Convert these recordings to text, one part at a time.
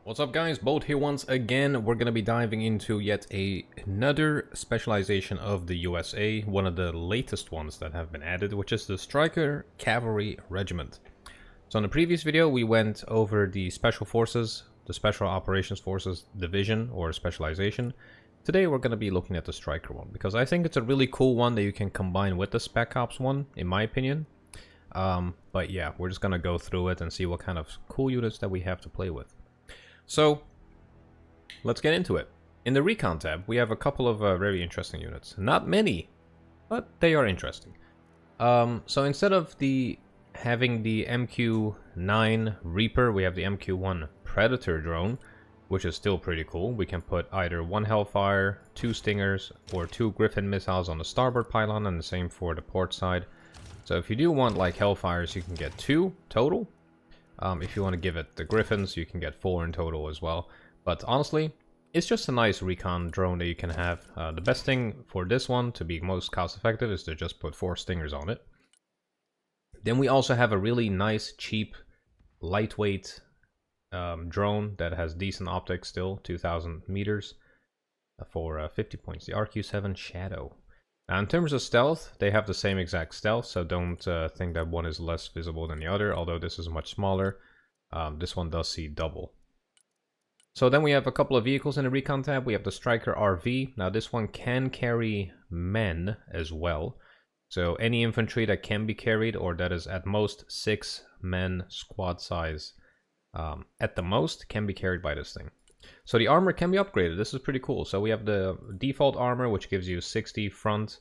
What's up guys, Bolt here once again. We're going to be diving into yet another specialization of the USA, one of the latest ones that have been added, which is the Stryker Cavalry Regiment. So in the previous video we went over the Special Forces, the Special Operations Forces Division or Specialization. Today we're going to be looking at the Stryker one, because I think it's a really cool one that you can combine with the Spec Ops one, in my opinion. But yeah, we're just going to go through it and see what kind of cool units that we have to play with. So, let's get into it. In the Recon tab, we have a couple of very interesting units. Not many, but they are interesting. So instead of having the MQ-9 Reaper, we have the MQ-1 Predator drone, which is still pretty cool. We can put either 1 Hellfire, 2 Stingers, or 2 Griffin missiles on the starboard pylon, and the same for the port side. So if you do want like Hellfires, you can get 2 total. If you want to give it the Griffins, you can get 4 in total as well. But honestly, it's just a nice recon drone that you can have. The best thing for this one, to be most cost effective, is to just put 4 Stingers on it. Then we also have a really nice, cheap, lightweight drone that has decent optics still, 2000 meters for 50 points. The RQ-7 Shadow. Now in terms of stealth, they have the same exact stealth, so don't think that one is less visible than the other, although this is much smaller. This one does see double. So then we have a couple of vehicles in the Recon tab. We have the Stryker RV. Now this one can carry men as well. So any infantry that can be carried, or that is at most 6 men squad size at the most, can be carried by this thing. So the armor can be upgraded. This is pretty cool. So we have the default armor, which gives you 60 front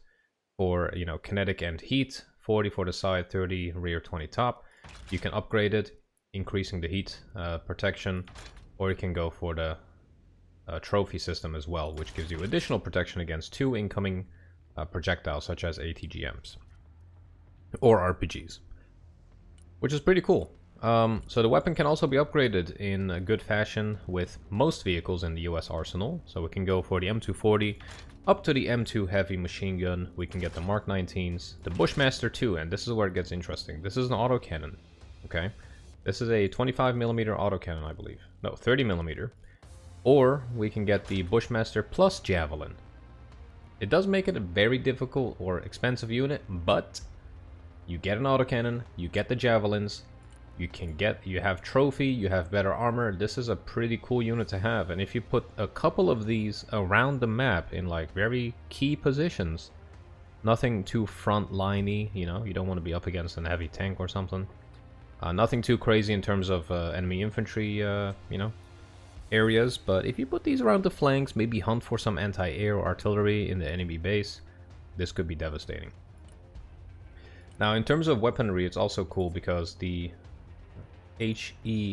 for, you know, kinetic and heat, 40 for the side, 30 rear, 20 top. You can upgrade it, increasing the heat protection, or you can go for the trophy system as well, which gives you additional protection against 2 incoming projectiles, such as ATGMs or RPGs, which is pretty cool. So the weapon can also be upgraded in a good fashion with most vehicles in the US arsenal. So we can go for the M240 up to the M2 heavy machine gun. We can get the Mark 19s, the Bushmaster 2, and this is where it gets interesting. This is an autocannon, okay? This is a 25mm autocannon, I believe. No, 30mm. Or we can get the Bushmaster plus Javelin. It does make it a very difficult or expensive unit, but you get an autocannon, you get the Javelins, you have trophy, you have better armor. This is a pretty cool unit to have, and if you put a couple of these around the map in like very key positions, nothing too front-liney, you know, you don't want to be up against a heavy tank or something. Nothing too crazy in terms of enemy infantry, you know, areas, but if you put these around the flanks, maybe hunt for some anti-air or artillery in the enemy base, this could be devastating. Now in terms of weaponry, it's also cool because the HEIT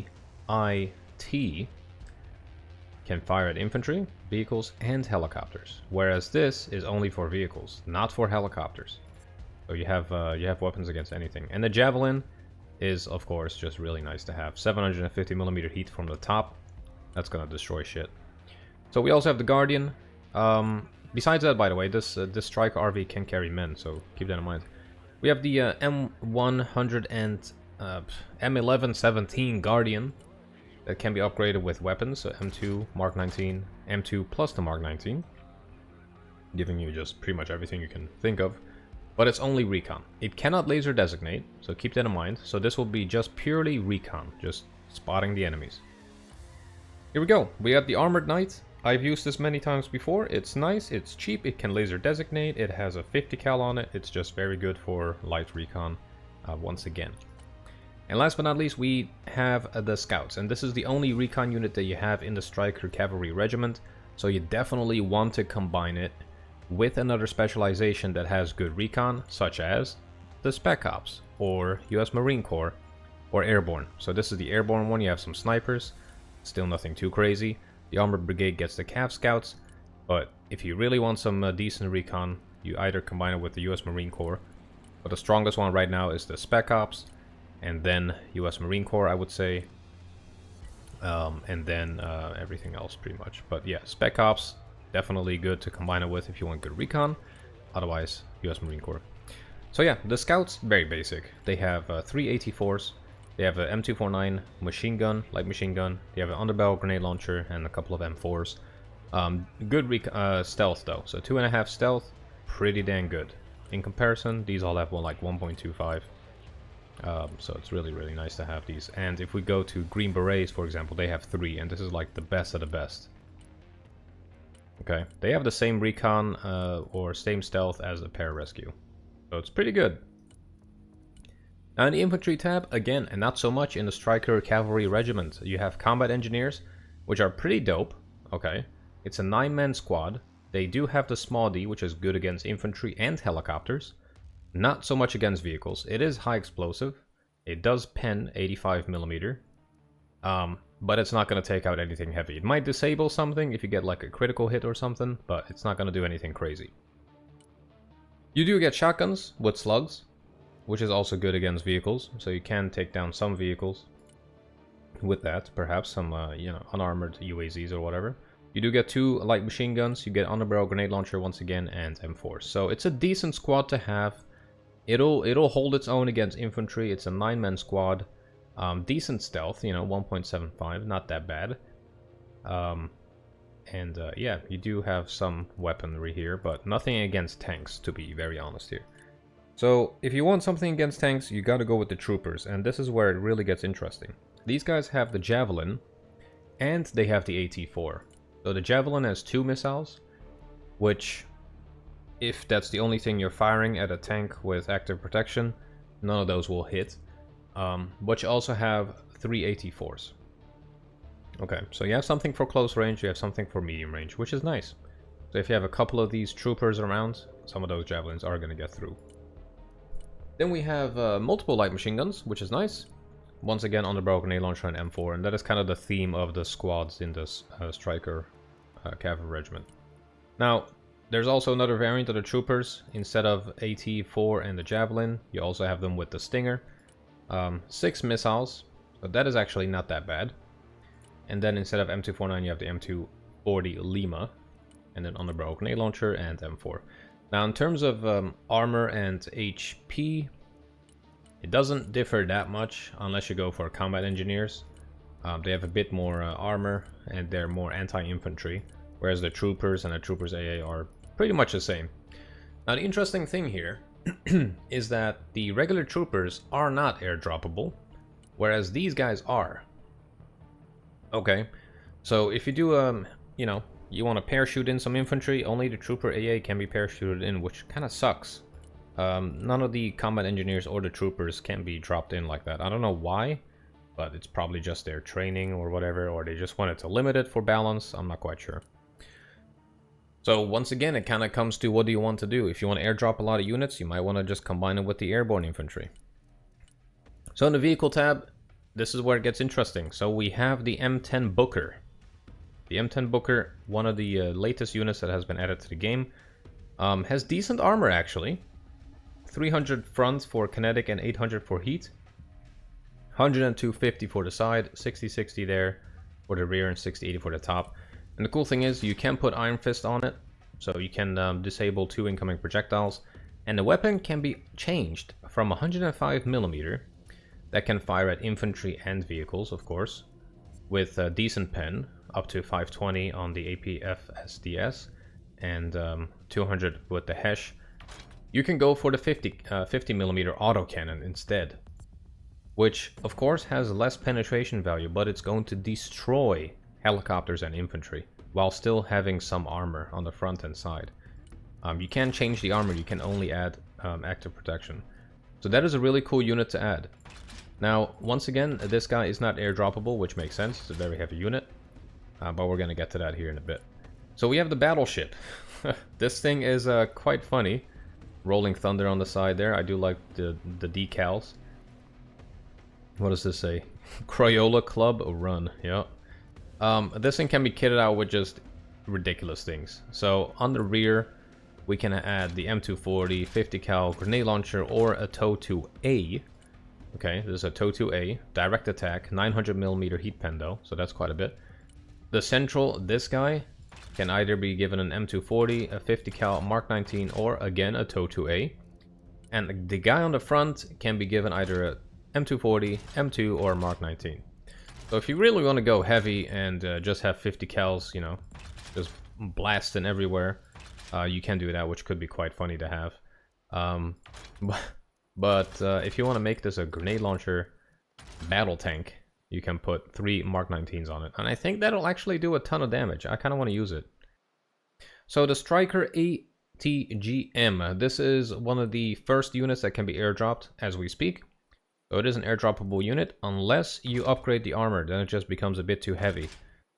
can fire at infantry, vehicles, and helicopters, whereas this is only for vehicles, not for helicopters. So you have weapons against anything. And the Javelin is, of course, just really nice to have. 750mm heat from the top. That's gonna destroy shit. So we also have the Guardian. Besides that, by the way, this Stryker RV can carry men, so keep that in mind. We have the M100 and M1117 Guardian that can be upgraded with weapons, so M2, Mark 19, M2 plus the Mark 19, giving you just pretty much everything you can think of, but it's only recon. It cannot laser designate, so keep that in mind. So this will be just purely recon, just spotting the enemies. Here we go, we have the Armored Knight. I've used this many times before. It's nice, it's cheap, it can laser designate, it has a 50 cal on it, it's just very good for light recon once again. And last but not least, we have the Scouts, and this is the only recon unit that you have in the Stryker Cavalry Regiment, so you definitely want to combine it with another specialization that has good recon, such as the Spec Ops, or US Marine Corps, or Airborne. So this is the Airborne one. You have some snipers, still nothing too crazy. The Armored Brigade gets the Cav Scouts, but if you really want some decent recon, you either combine it with the US Marine Corps, but the strongest one right now is the Spec Ops, and then US Marine Corps, I would say, and then everything else pretty much. But yeah, Spec Ops, definitely good to combine it with if you want good recon, otherwise US Marine Corps. So yeah, the Scouts, very basic. They have 3 AT4s, They have a M249 machine gun, light machine gun. They have an underbarrel grenade launcher and a couple of M4s. Good stealth though, so 2.5 stealth, pretty dang good. In comparison, these all have like 1.25. So it's really, really nice to have these. And if we go to Green Berets, for example, they have 3, and this is like the best of the best. Okay, they have the same recon or same stealth as a pararescue, so it's pretty good. Now in the infantry tab, again, and not so much in the Stryker Cavalry Regiment, you have combat engineers, which are pretty dope. Okay, it's a 9-man squad. They do have the small D, which is good against infantry and helicopters. Not so much against vehicles. It is high explosive. It does pen 85mm. But it's not going to take out anything heavy. It might disable something if you get like a critical hit or something, but it's not going to do anything crazy. You do get shotguns with slugs, which is also good against vehicles, so you can take down some vehicles with that, perhaps some you know, unarmored UAZs or whatever. You do get 2 light machine guns, you get underbarrel grenade launcher once again, and M4. So it's a decent squad to have. It'll hold its own against infantry. It's a 9-man squad. Decent stealth, you know, 1.75, not that bad. Yeah, you do have some weaponry here, but nothing against tanks, to be very honest here. So if you want something against tanks, you gotta go with the troopers, and this is where it really gets interesting. These guys have the Javelin, and they have the AT-4. So the Javelin has 2 missiles, which, if that's the only thing you're firing at a tank with active protection, none of those will hit. But you also have 3 AT-4s. Okay, so you have something for close range, you have something for medium range, which is nice. So if you have a couple of these troopers around, some of those Javelins are going to get through. Then we have multiple light machine guns, which is nice. Once again, underbarrel grenade launcher and M4, and that is kind of the theme of the squads in this Stryker Cavalry Regiment. Now, there's also another variant of the troopers. Instead of AT-4 and the Javelin, you also have them with the Stinger. 6 missiles, but that is actually not that bad. And then instead of M249, you have the M240 Lima, and then underbarrel grenade launcher and M4. Now, in terms of armor and HP, it doesn't differ that much unless you go for combat engineers. They have a bit more armor, and they're more anti-infantry, whereas the troopers and the troopers AA are pretty much the same. Now, the interesting thing here is that the regular troopers are not airdroppable, whereas these guys are. Okay, so if you do, you know, you want to parachute in some infantry, only the trooper AA can be parachuted in, which kind of sucks. None of the combat engineers or the troopers can be dropped in like that. I don't know why, but it's probably just their training or whatever, or they just wanted to limit it for balance. I'm not quite sure. So once again, it kind of comes to what do you want to do. If you want to airdrop a lot of units, you might want to just combine it with the airborne infantry. So in the vehicle tab, this is where it gets interesting. So we have the M10 Booker. The M10 Booker, one of the latest units that has been added to the game, has decent armor actually. 300 front for kinetic and 800 for heat. 100 and 250 for the side, 60-60 there for the rear, and 60-80 for the top. And the cool thing is you can put Iron Fist on it, so you can disable 2 incoming projectiles. And the weapon can be changed from 105mm, that can fire at infantry and vehicles, of course, with a decent pen, up to 520 on the APFSDS, and 200 with the Hesh. You can go for the 50mm autocannon instead, which of course has less penetration value, but it's going to destroy helicopters and infantry while still having some armor on the front and side. You can change the armor, you can only add active protection. So that is a really cool unit to add. Now, once again, this guy is not airdroppable, which makes sense. It's a very heavy unit, but we're going to get to that here in a bit. So we have the battleship. This thing is quite funny. Rolling Thunder on the side there. I do like the decals. What does this say? Crayola Club Run. Yeah. This thing can be kitted out with just ridiculous things. So on the rear, we can add the M240, 50 cal grenade launcher, or a TOW2A. Okay, this is a TOW2A, direct attack, 900mm heat pen though, so that's quite a bit. The central, this guy, can either be given an M240, a 50 cal Mark 19, or again a TOW2A. And the guy on the front can be given either a M240, M2, or Mark 19. So if you really want to go heavy and just have 50 cals, you know, just blasting everywhere, you can do that, which could be quite funny to have. But if you want to make this a grenade launcher battle tank, you can put 3 Mark 19s on it. And I think that'll actually do a ton of damage. I kind of want to use it. So the Stryker ATGM. This is one of the first units that can be airdropped as we speak. So it is an airdroppable unit unless you upgrade the armor. Then it just becomes a bit too heavy.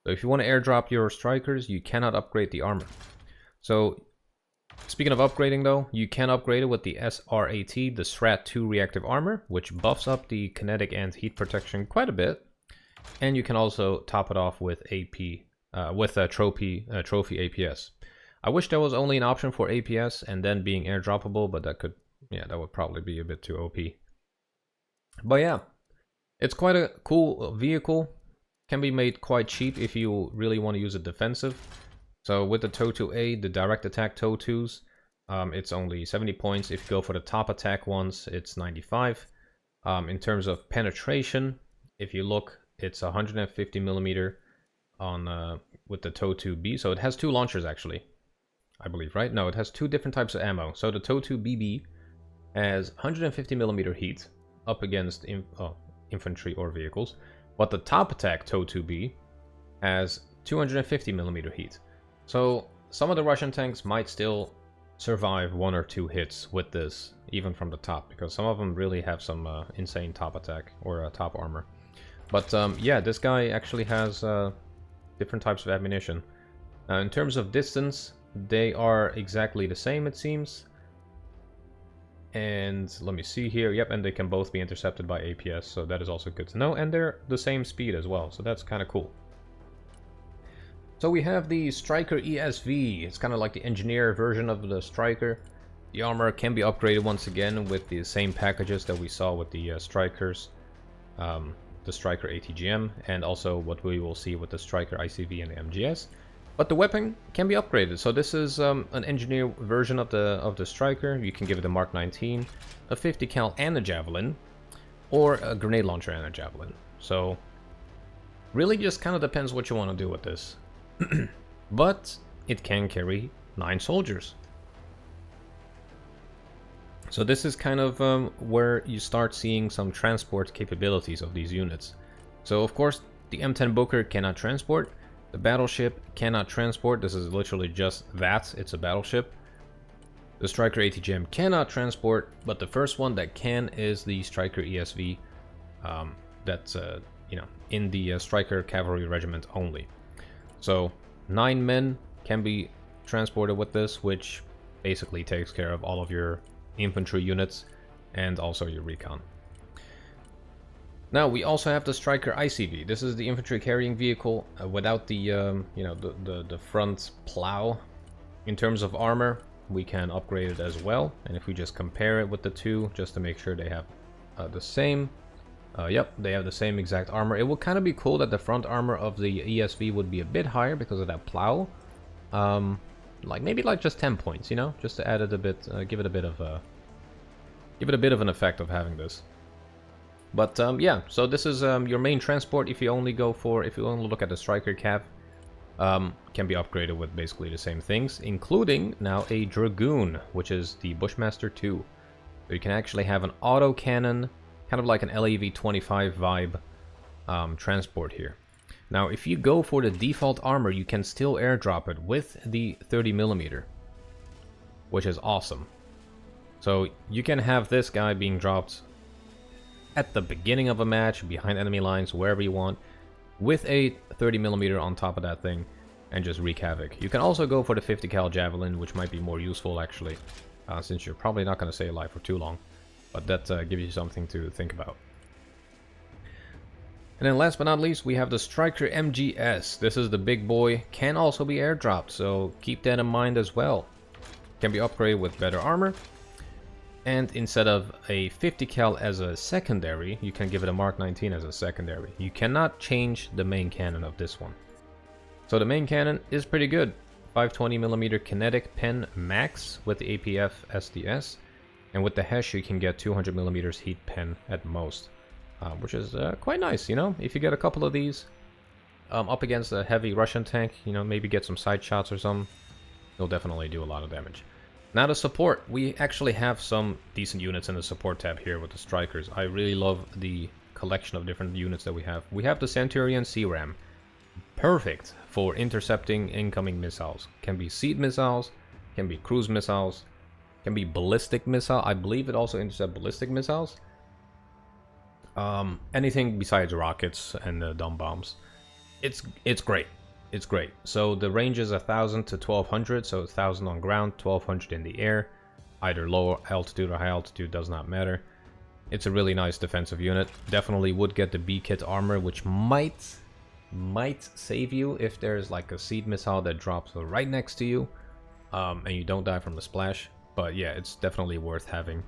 So if you want to airdrop your Strykers, you cannot upgrade the armor. So speaking of upgrading though, you can upgrade it with the SRAT, the SRAT 2 reactive armor, which buffs up the kinetic and heat protection quite a bit. And you can also top it off with AP, with a trophy APS. I wish there was only an option for APS and then being airdroppable, but that could, yeah, that would probably be a bit too OP. But yeah, it's quite a cool vehicle. Can be made quite cheap if you really want to use it defensive. So with the TOW-2A, the direct attack TOW-2s, it's only 70 points. If you go for the top attack ones, it's 95. In terms of penetration, if you look, it's 150 millimeter on with the TOW-2B. So it has 2 launchers actually, I believe, right? No, it has 2 different types of ammo. So the TOW-2BB has 150 millimeter heat up against infantry or vehicles, but the top attack TOW-2B has 250 millimeter heat. So some of the Russian tanks might still survive 1 or 2 hits with this, even from the top, because some of them really have some insane top attack or top armor. But yeah, this guy actually has different types of ammunition. In terms of distance, they are exactly the same, it seems. And let me see here. Yep, and they can both be intercepted by APS, so that is also good to know. And they're the same speed as well, so that's kind of cool. So we have the Stryker ESV. It's kind of like the engineer version of the Stryker. The armor can be upgraded once again with the same packages that we saw with the Strykers, the Stryker ATGM, and also what we will see with the Stryker ICV and the MGS. But the weapon can be upgraded. So this is an engineer version of the Stryker. You can give it a Mark 19, a 50 cal and a javelin, or a grenade launcher and a javelin. So really just kind of depends what you want to do with this. But it can carry 9 soldiers. So this is kind of where you start seeing some transport capabilities of these units. So of course the M10 Booker cannot transport. The battleship cannot transport. This is literally just that. It's a battleship. The Stryker ATGM cannot transport, but the first one that can is the Stryker ESV. That's you know, in the Stryker Cavalry Regiment only. So 9 men can be transported with this, which basically takes care of all of your infantry units and also your recon. Now we also have the Stryker ICV. This is the infantry carrying vehicle without the you know, the front plow. In terms of armor, we can upgrade it as well. And if we just compare it with the two, just to make sure they have the same. Yep, they have the same exact armor. It would kind of be cool that the front armor of the ESV would be a bit higher because of that plow. Like maybe like just 10 points, you know, just to add it a bit, give it a bit of an effect of having this. But yeah, so this is your main transport. If you only look at the Stryker Cav, can be upgraded with basically the same things, including now a Dragoon, which is the Bushmaster 2. So you can actually have an auto cannon, kind of like an LAV-25 vibe transport here. Now, if you go for the default armor, you can still airdrop it with the 30mm, which is awesome. So you can have this guy being dropped at the beginning of a match, behind enemy lines, wherever you want, with a 30mm on top of that thing, and just wreak havoc. You can also go for the 50 cal javelin, which might be more useful actually, since you're probably not going to stay alive for too long. But that gives you something to think about. And then last but not least, we have the Stryker MGS. This is the big boy, can also be airdropped, so keep that in mind as well. Can be upgraded with better armor. And instead of a 50 cal as a secondary, you can give it a Mark 19 as a secondary. You cannot change the main cannon of this one. So the main cannon is pretty good. 520mm kinetic pen max with the APF SDS. And with the Hesh you can get 200mm heat pen at most. which is quite nice, you know? If you get a couple of these up against a heavy Russian tank, you know, maybe get some side shots or something, you'll definitely do a lot of damage. Now the support, we actually have some decent units in the support tab here with the Strikers. I really love the collection of different units that we have. We have the Centurion C-Ram, perfect for intercepting incoming missiles. Can be seed missiles, can be cruise missiles, can be ballistic missile. I believe it also intercepts ballistic missiles. Anything besides rockets and dumb bombs. It's great. It's great. So the range is 1,000 to 1,200, so 1,000 on ground, 1,200 in the air. Either low altitude or high altitude, does not matter. It's a really nice defensive unit. Definitely would get the B-kit armor, which might save you if there's like a seed missile that drops right next to you, and you don't die from the splash. But yeah, it's definitely worth having.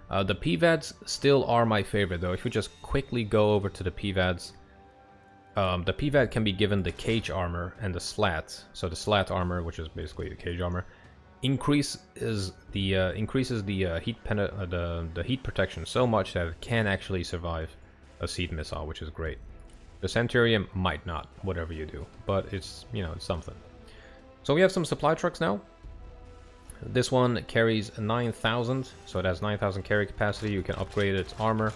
The PVADs still are my favorite though. If we just quickly go over to the PVADs, the PVAD can be given the cage armor and the slat. So the slat armor, which is basically the cage armor, increases the heat protection so much that it can actually survive a seed missile, which is great. The Centurion might not, whatever you do, but it's, you know, it's something. So we have some supply trucks now. This one carries 9,000, so it has 9,000 carry capacity. You can upgrade its armor.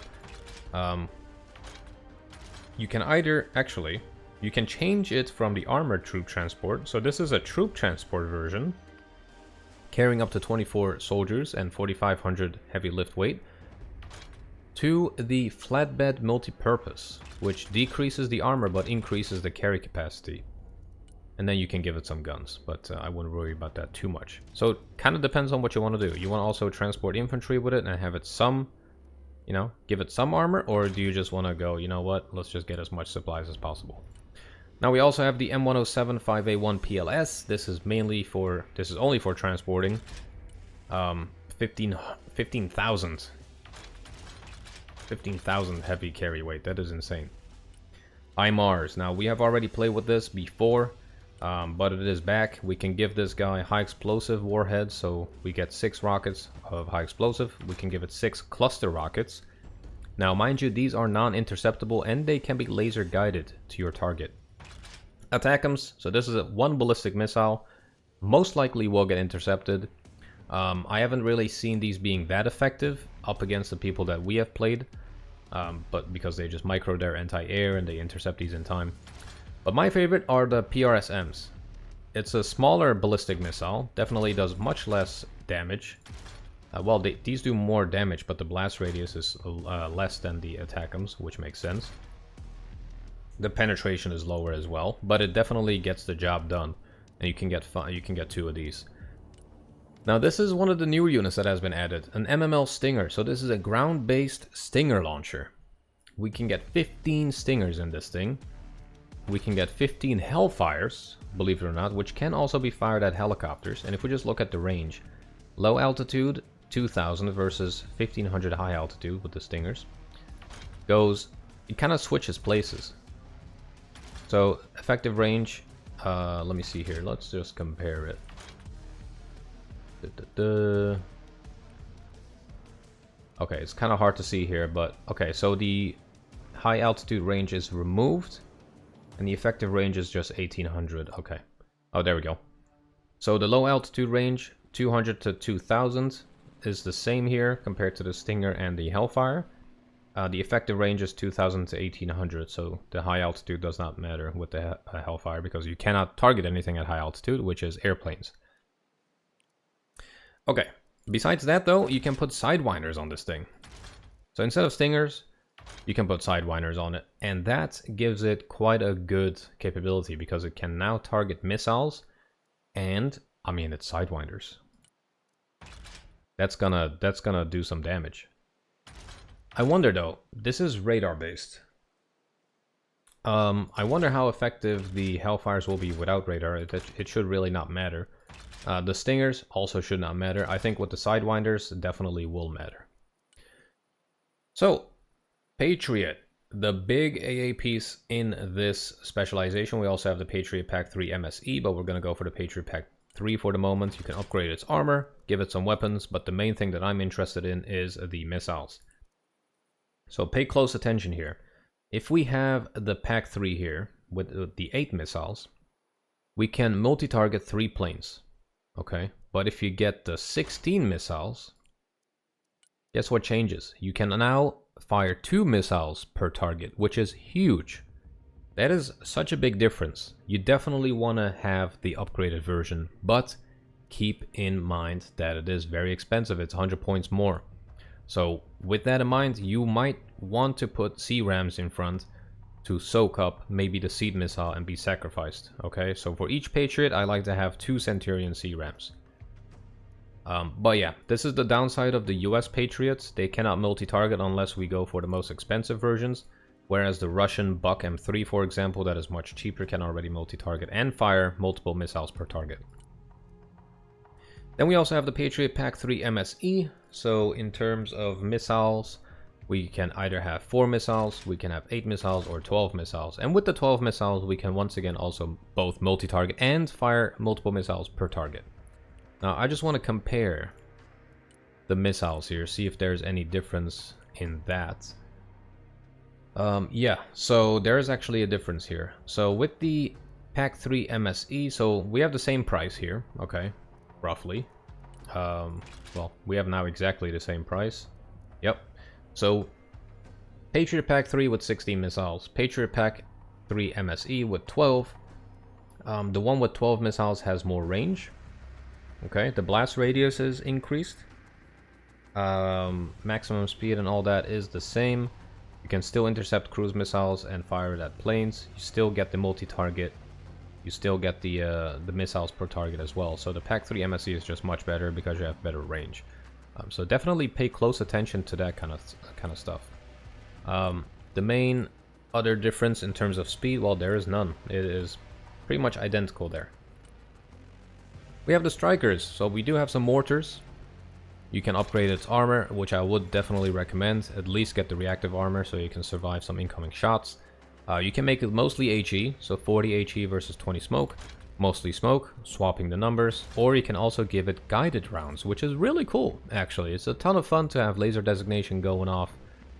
You can either, actually, you can change it from the armored troop transport. So this is a troop transport version, carrying up to 24 soldiers and 4,500 heavy lift weight, to the flatbed multi-purpose, which decreases the armor but increases the carry capacity. And then you can give it some guns, but I wouldn't worry about that too much. So it kind of depends on what you want to do. You want to also transport infantry with it and have it some, you know, give it some armor, or do you just want to go, you know what, let's just get as much supplies as possible. Now we also have the M107 5A1 PLS. This is only for transporting 15,000 heavy carry weight. That is insane. IMARS. Now we have already played with this before, but it is back. We can give this guy high explosive warheads, so we get 6 rockets of high explosive. We can give it 6 cluster rockets. Now mind you, these are non-interceptable and they can be laser guided to your target. Attackums. So this is a 1 ballistic missile. Most likely will get intercepted. I haven't really seen these being that effective up against the people that we have played, but because they just micro their anti-air and they intercept these in time. But my favorite are the PRSMs. It's a smaller ballistic missile, definitely does much less damage. Well, these do more damage, but the blast radius is less than the Attackums, which makes sense. The penetration is lower as well, but it definitely gets the job done, and you can get 2 of these. Now this is one of the newer units that has been added, an MML Stinger. So this is a ground-based Stinger launcher. We can get 15 Stingers in this thing. We can get 15 Hellfires, believe it or not, which can also be fired at helicopters. And if we just look at the range, low altitude 2,000 versus 1,500 high altitude with the Stingers, it kind of switches places. So effective range, let me see here, let's just compare it. Okay, it's kind of hard to see here, but okay, so the high altitude range is removed and the effective range is just 1,800. Okay, oh, there we go. So the low altitude range 200 to 2,000 is the same here compared to the Stinger and the Hellfire. The effective range is 2,000 to 1,800, so the high altitude does not matter with the Hellfire because you cannot target anything at high altitude, which is airplanes. Okay, besides that though, you can put Sidewinders on this thing. So instead of Stingers, you can put Sidewinders on it, and that gives it quite a good capability because it can now target missiles, and I mean, it's Sidewinders. That's gonna do some damage. I wonder though, this is radar based. I wonder how effective the Hellfires will be without radar. It should really not matter. The Stingers also should not matter. I think with the Sidewinders, definitely will matter. So, Patriot, the big AA piece in this specialization. We also have the Patriot Pack 3 MSE, but we're going to go for the Patriot Pack 3 for the moment. You can upgrade its armor, give it some weapons, but the main thing that I'm interested in is the missiles. So pay close attention here. If we have the Pack 3 here with the 8 missiles, we can multi-target 3 planes. Okay, but if you get the 16 missiles, guess what changes? You can now fire 2 missiles per target, which is huge. That is such a big difference. You definitely want to have the upgraded version, but keep in mind that it is very expensive. It's 100 points more. So with that in mind, you might want to put C-rams in front to soak up maybe the seed missile and be sacrificed. Okay, so for each Patriot, I like to have 2 Centurion C-rams. But yeah, this is the downside of the US Patriots. They cannot multi-target unless we go for the most expensive versions. Whereas the Russian Buk M3, for example, that is much cheaper, can already multi-target and fire multiple missiles per target. Then we also have the Patriot Pack 3 MSE. So in terms of missiles, we can either have 4 missiles, we can have 8 missiles, or 12 missiles. And with the 12 missiles, we can once again also both multi-target and fire multiple missiles per target. Now, I just want to compare the missiles here, see if there's any difference in that. Yeah, so there is actually a difference here. So with the Pack 3 MSE, so we have the same price here, okay, roughly. Well, we have now exactly the same price. Yep. So, Patriot Pack 3 with 16 missiles, Patriot Pack 3 MSE with 12. The one with 12 missiles has more range. Okay, the blast radius is increased. Maximum speed and all that is the same. You can still intercept cruise missiles and fire it at planes. You still get the multi-target. You still get the missiles per target as well. So the Pack 3 MSE is just much better because you have better range. So definitely pay close attention to that kind of stuff. The main other difference in terms of speed, well, there is none. It is pretty much identical there. We have the Strykers. So we do have some mortars. You can upgrade its armor, which I would definitely recommend. At least get the reactive armor so you can survive some incoming shots. You can make it mostly HE, so 40 HE versus 20 smoke. Mostly smoke, swapping the numbers. Or you can also give it guided rounds, which is really cool, actually. It's a ton of fun to have laser designation going off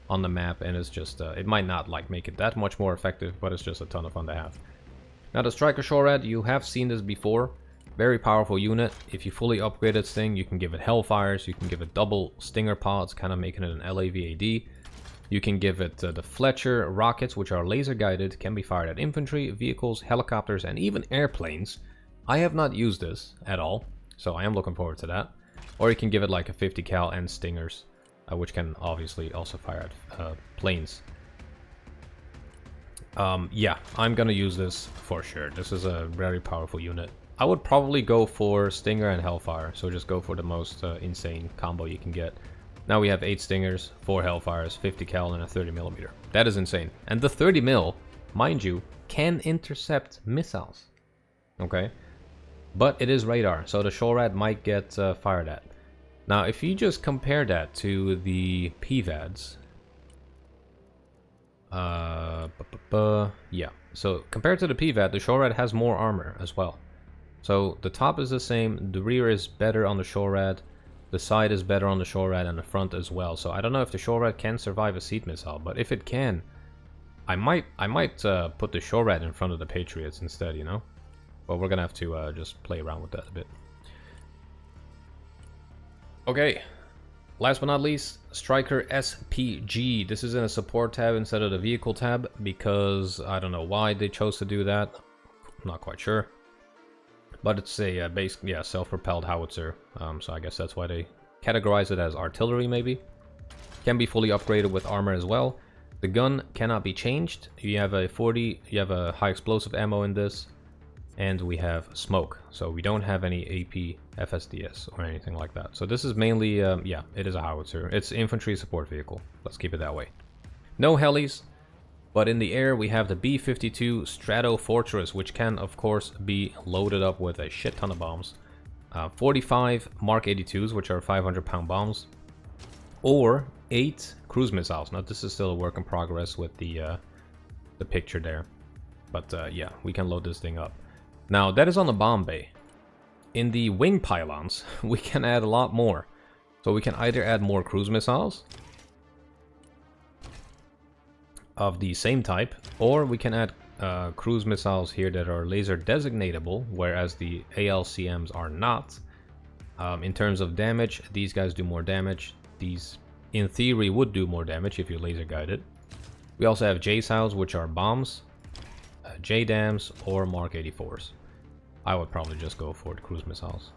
on the map, and it's just, it might not like make it that much more effective, but it's just a ton of fun to have. Now the Stryker Shorad, you have seen this before. Very powerful unit. If you fully upgrade this thing, you can give it Hellfires, you can give it double Stinger pods, kind of making it an LAVAD. You can give it the Fletcher rockets, which are laser guided, can be fired at infantry, vehicles, helicopters, and even airplanes. I have not used this at all, so I am looking forward to that. Or you can give it like a 50 cal and Stingers, which can obviously also fire at planes. Yeah, I'm gonna use this for sure. This is a very powerful unit. I would probably go for Stinger and Hellfire, so just go for the most insane combo you can get. Now we have 8 Stingers, 4 Hellfires, 50 cal, and a 30mm. That is insane. And the 30mm, mind you, can intercept missiles. Okay? But it is radar, so the Shorad might get fired at. Now, if you just compare that to the PVADs... yeah. So, compared to the PVAD, the Shorad has more armor as well. So the top is the same, the rear is better on the Shorad, the side is better on the Shorad, and the front as well. So I don't know if the Shorad can survive a seed missile, but if it can, I might put the Shorad in front of the Patriots instead, you know? But we're gonna have to just play around with that a bit. Okay, last but not least, Stryker SPG. This is in a support tab instead of the vehicle tab because I don't know why they chose to do that. I'm not quite sure. But it's a self-propelled howitzer, so I guess that's why they categorize it as artillery, maybe. Can be fully upgraded with armor as well. The gun cannot be changed. You have a high explosive ammo in this, and we have smoke. So we don't have any AP FSDS or anything like that. So this is mainly, yeah, it is a howitzer. It's infantry support vehicle. Let's keep it that way. No helis. But in the air, we have the B-52 Strato Fortress, which can, of course, be loaded up with a shit ton of bombs. 45 Mark 82s, which are 500-pound bombs. Or 8 cruise missiles. Now, this is still a work in progress with the picture there. But, yeah, we can load this thing up. Now, that is on the bomb bay. In the wing pylons, we can add a lot more. So we can either add more cruise missiles, of the same type, or we can add cruise missiles here that are laser designatable, whereas the ALCMs are not. In terms of damage, these guys do more damage. These, in theory, would do more damage if you laser guided. We also have J-Sows, which are bombs, J-Dams, or Mark 84s. I would probably just go for the cruise missiles.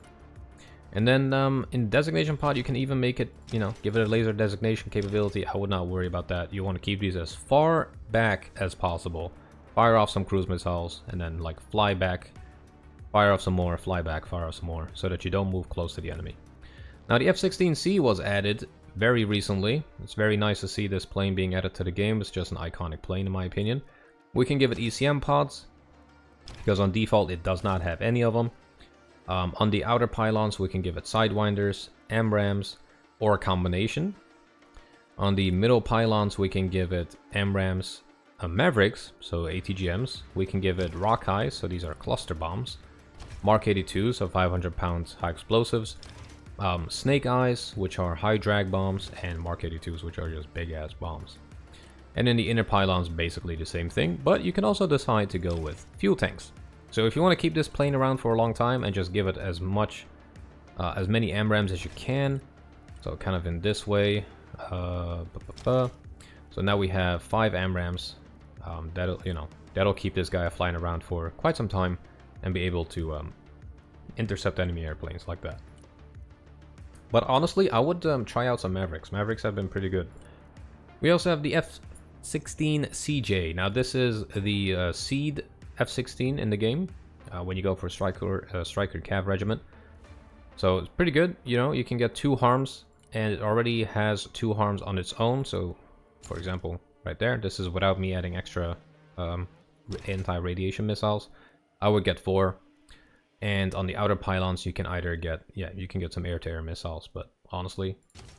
And then in designation pod, you can even make it, you know, give it a laser designation capability. I would not worry about that. You want to keep these as far back as possible. Fire off some cruise missiles, and then like fly back, fire off some more, fly back, fire off some more, so that you don't move close to the enemy. Now the F-16C was added very recently. It's very nice to see this plane being added to the game. It's just an iconic plane in my opinion. We can give it ECM pods, because on default it does not have any of them. On the outer pylons we can give it Sidewinders, AMRAAMs, or a combination. On the middle pylons we can give it AMRAAMs, Mavericks, so ATGMs. We can give it Roci, so these are cluster bombs. Mark 82, so 500 pounds high explosives. Snake Eyes, which are high drag bombs, and Mark 82s, which are just big ass bombs. And in the inner pylons, basically the same thing, but you can also decide to go with fuel tanks. So if you want to keep this plane around for a long time and just give it as much, as many AMRAAMs as you can, so kind of in this way. So now we have 5 AMRAAMs. That'll keep this guy flying around for quite some time and be able to intercept enemy airplanes like that. But honestly, I would try out some Mavericks. Mavericks have been pretty good. We also have the F-16CJ. Now this is the seed F-16 in the game when you go for Stryker Cav Regiment. So it's pretty good. You know, you can get 2 harms, and it already has 2 harms on its own. So, for example, right there, this is without me adding extra anti-radiation missiles. I would get 4. And on the outer pylons, you can either get, you can get some air-to-air missiles, but honestly,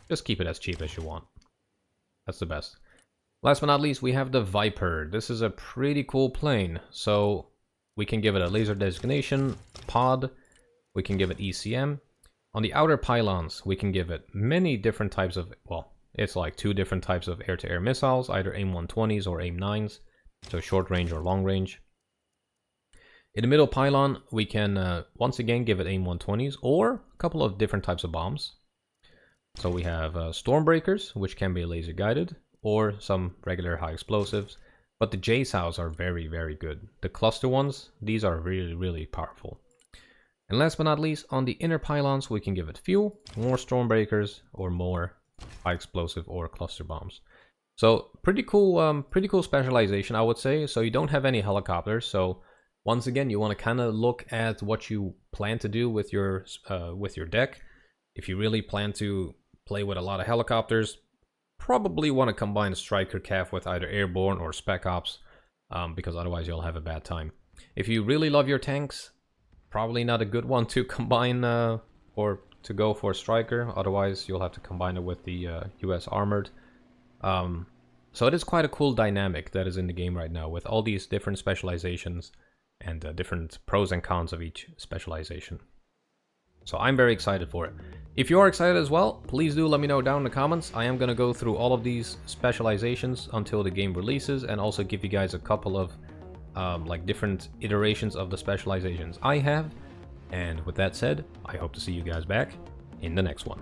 just keep it as cheap as you want. That's the best. Last but not least, we have the Viper. This is a pretty cool plane. So we can give it a laser designation pod. We can give it ECM. On the outer pylons, we can give it many different types of, well, it's like 2 different types of air-to-air missiles, either AIM-120s or AIM-9s, so short range or long range. In the middle pylon, we can once again give it AIM-120s or a couple of different types of bombs. So we have Stormbreakers, which can be laser guided, or some regular high explosives. But the J-Sows are very, very good. The cluster ones, these are really, really powerful. And last but not least, on the inner pylons, we can give it fuel, more Stormbreakers, or more high explosive or cluster bombs. So pretty cool specialization, I would say. So you don't have any helicopters. So once again, you want to kind of look at what you plan to do with your deck. If you really plan to play with a lot of helicopters, probably want to combine Stryker Cav with either Airborne or Spec Ops, because otherwise you'll have a bad time. If you really love your tanks, probably not a good one to combine or to go for Stryker. Otherwise, you'll have to combine it with the US Armored. So it is quite a cool dynamic that is in the game right now with all these different specializations and different pros and cons of each specialization. So I'm very excited for it. If you are excited as well, please do let me know down in the comments. I am going to go through all of these specializations until the game releases, and also give you guys a couple of like different iterations of the specializations I have. And with that said, I hope to see you guys back in the next one.